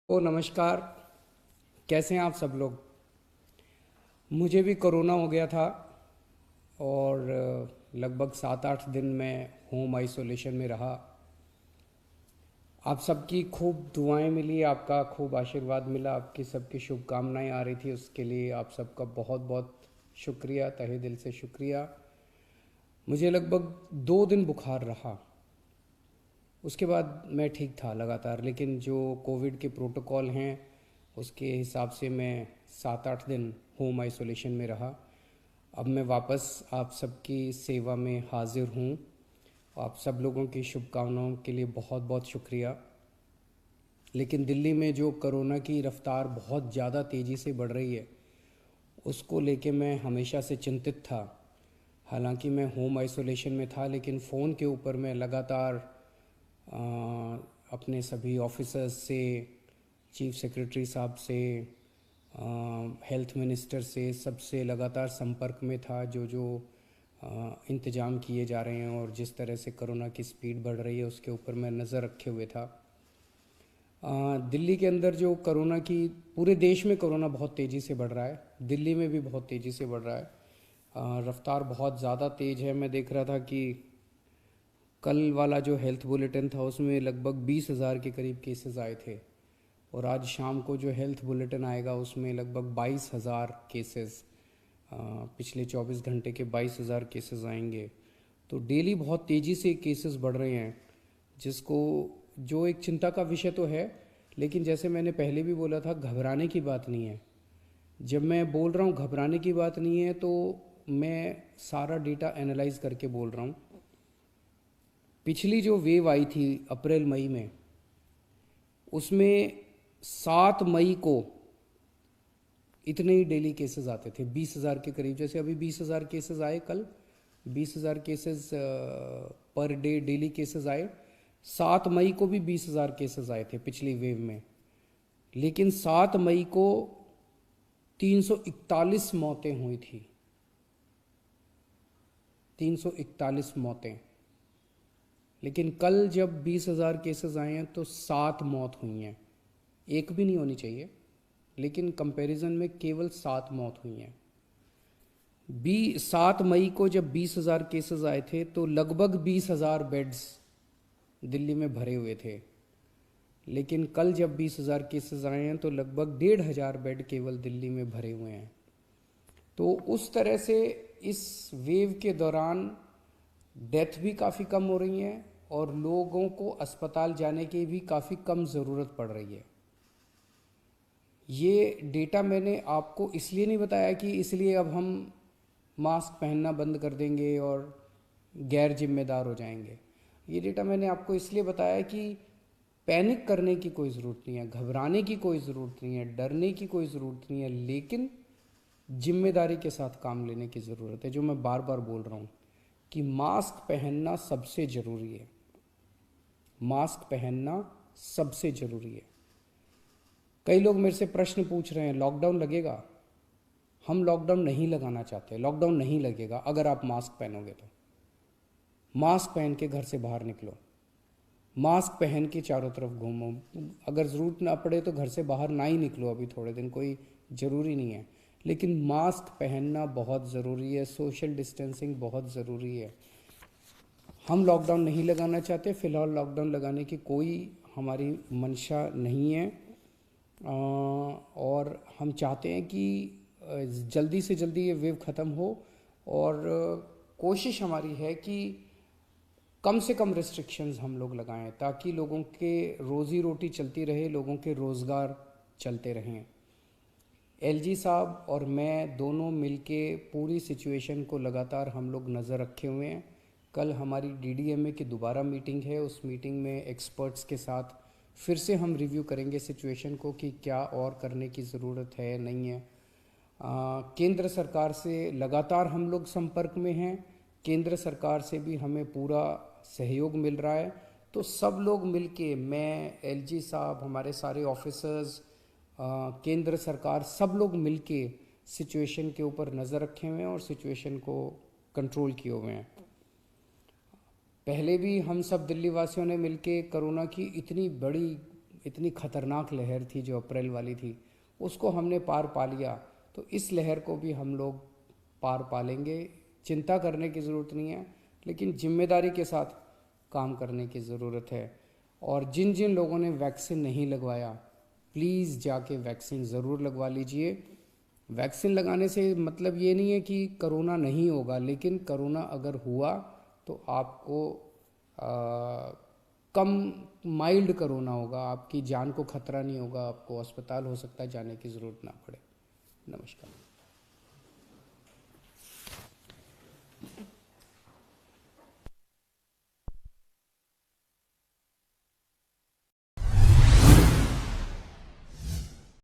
नमस्कार। कैसे हैं आप सब लोग। मुझे भी कोरोना हो गया था और लगभग 7-8 दिन में होम आइसोलेशन में रहा। आप सबकी खूब दुआएं मिली, आपका खूब आशीर्वाद मिला, आपकी सबकी शुभकामनाएं आ रही थी, उसके लिए आप सबका बहुत बहुत शुक्रिया, तहे दिल से शुक्रिया। मुझे लगभग 2 दिन बुखार रहा, उसके बाद मैं ठीक था लगातार, लेकिन जो कोविड के प्रोटोकॉल हैं उसके हिसाब से मैं 7-8 दिन होम आइसोलेशन में रहा। अब मैं वापस आप सबकी सेवा में हाजिर हूँ। आप सब लोगों की शुभकामनाओं के लिए बहुत बहुत शुक्रिया। लेकिन दिल्ली में जो कोरोना की रफ्तार बहुत ज़्यादा तेज़ी से बढ़ रही है, उसको लेके मैं हमेशा से चिंतित था। हालांकि मैं होम आइसोलेशन में था, लेकिन फ़ोन के ऊपर मैं लगातार अ, अपने सभी ऑफिसर्स से, चीफ सेक्रेटरी साहब से, हेल्थ मिनिस्टर से, सबसे लगातार संपर्क में था। जो जो इंतज़ाम किए जा रहे हैं और जिस तरह से कोरोना की स्पीड बढ़ रही है उसके ऊपर मैं नज़र रखे हुए था। दिल्ली के अंदर जो कोरोना की, पूरे देश में कोरोना बहुत तेज़ी से बढ़ रहा है, दिल्ली में भी बहुत तेज़ी से बढ़ रहा है। रफ्तार बहुत ज़्यादा तेज़ है। मैं देख रहा था कि कल वाला जो हेल्थ बुलेटिन था उसमें लगभग 20,000 के करीब केसेस आए थे, और आज शाम को जो हेल्थ बुलेटिन आएगा उसमें लगभग 22,000 केसेस, पिछले 24 घंटे के 22,000 केसेस आएंगे। तो डेली बहुत तेज़ी से केसेस बढ़ रहे हैं, जिसको, जो एक चिंता का विषय तो है, लेकिन जैसे मैंने पहले भी बोला था, घबराने की बात नहीं है। जब मैं बोल रहा हूँ घबराने की बात नहीं है, तो मैं सारा डेटा एनालाइज करके बोल रहा हूँ। पिछली जो वेव आई थी अप्रैल मई में, उसमें 7 मई को इतने ही डेली केसेस आते थे, 20,000 के करीब। जैसे अभी 20,000 केसेस आए कल, 20,000 cases per day daily cases आए। 7 मई को भी 20,000 केसेस आए थे पिछली वेव में, लेकिन 7 मई को 341 मौतें हुई थी। 341 मौतें। लेकिन कल जब 20,000 केसेस आए हैं तो 7 मौत हुई हैं। एक भी नहीं होनी चाहिए, लेकिन कंपैरिजन में केवल 7 मौत हुई हैं। 7 मई को जब 20,000 केसेस आए थे तो लगभग 20,000 बेड्स दिल्ली में भरे हुए थे, लेकिन कल जब 20,000 केसेस आए हैं तो लगभग 1,500 बेड केवल दिल्ली में भरे हुए हैं। तो उस तरह से इस वेव के दौरान डेथ भी काफ़ी कम हो रही हैं और लोगों को अस्पताल जाने की भी काफ़ी कम ज़रूरत पड़ रही है। ये डेटा मैंने आपको इसलिए नहीं बताया कि इसलिए अब हम मास्क पहनना बंद कर देंगे और गैर जिम्मेदार हो जाएंगे। ये डेटा मैंने आपको इसलिए बताया कि पैनिक करने की कोई ज़रूरत नहीं है, घबराने की कोई ज़रूरत नहीं है, डरने की कोई ज़रूरत नहीं है, लेकिन जिम्मेदारी के साथ काम लेने की ज़रूरत है। जो मैं बार बार बोल रहा हूँ कि मास्क पहनना सबसे ज़रूरी है। मास्क पहनना सबसे ज़रूरी है। कई लोग मेरे से प्रश्न पूछ रहे हैं, लॉकडाउन लगेगा? हम लॉकडाउन नहीं लगाना चाहते। लॉकडाउन नहीं लगेगा अगर आप मास्क पहनोगे तो। मास्क पहन के घर से बाहर निकलो, मास्क पहन के चारों तरफ घूमो। अगर ज़रूरत ना पड़े तो घर से बाहर ना ही निकलो अभी थोड़े दिन, कोई ज़रूरी नहीं है, लेकिन मास्क पहनना बहुत ज़रूरी है। सोशल डिस्टेंसिंग बहुत ज़रूरी है। हम लॉकडाउन नहीं लगाना चाहते, फ़िलहाल लॉकडाउन लगाने की कोई हमारी मंशा नहीं है। और हम चाहते हैं कि जल्दी से जल्दी ये वेव ख़त्म हो, और कोशिश हमारी है कि कम से कम रिस्ट्रिक्शंस हम लोग लगाएं, ताकि लोगों के रोज़ी रोटी चलती रहे, लोगों के रोज़गार चलते रहें। एलजी साहब और मैं दोनों मिलके पूरी सिचुएशन को लगातार हम लोग नज़र रखे हुए हैं। कल हमारी डीडीएमए की दोबारा मीटिंग है। उस मीटिंग में एक्सपर्ट्स के साथ फिर से हम रिव्यू करेंगे सिचुएशन को कि क्या और करने की ज़रूरत है, नहीं है। केंद्र सरकार से लगातार हम लोग संपर्क में हैं। केंद्र सरकार से भी हमें पूरा सहयोग मिल रहा है। तो सब लोग मिलके, मैं, एलजी साहब, हमारे सारे ऑफिसर्स, केंद्र सरकार, सब लोग मिलके सिचुएशन के ऊपर नज़र रखे हुए हैं और सिचुएशन को कंट्रोल किए हुए हैं। पहले भी हम सब दिल्ली वासियों ने मिलके कोरोना की इतनी बड़ी इतनी खतरनाक लहर थी जो अप्रैल वाली थी, उसको हमने पार पा लिया, तो इस लहर को भी हम लोग पार पा लेंगे। चिंता करने की ज़रूरत नहीं है, लेकिन जिम्मेदारी के साथ काम करने की ज़रूरत है। और जिन जिन लोगों ने वैक्सीन नहीं लगवाया, प्लीज़ जाके वैक्सीन ज़रूर लगवा लीजिए। वैक्सीन लगाने से मतलब ये नहीं है कि करोना नहीं होगा, लेकिन करोना अगर हुआ तो आपको कम माइल्ड करोना होगा, आपकी जान को खतरा नहीं होगा, आपको अस्पताल हो सकता है जाने की ज़रूरत ना पड़े। नमस्कार।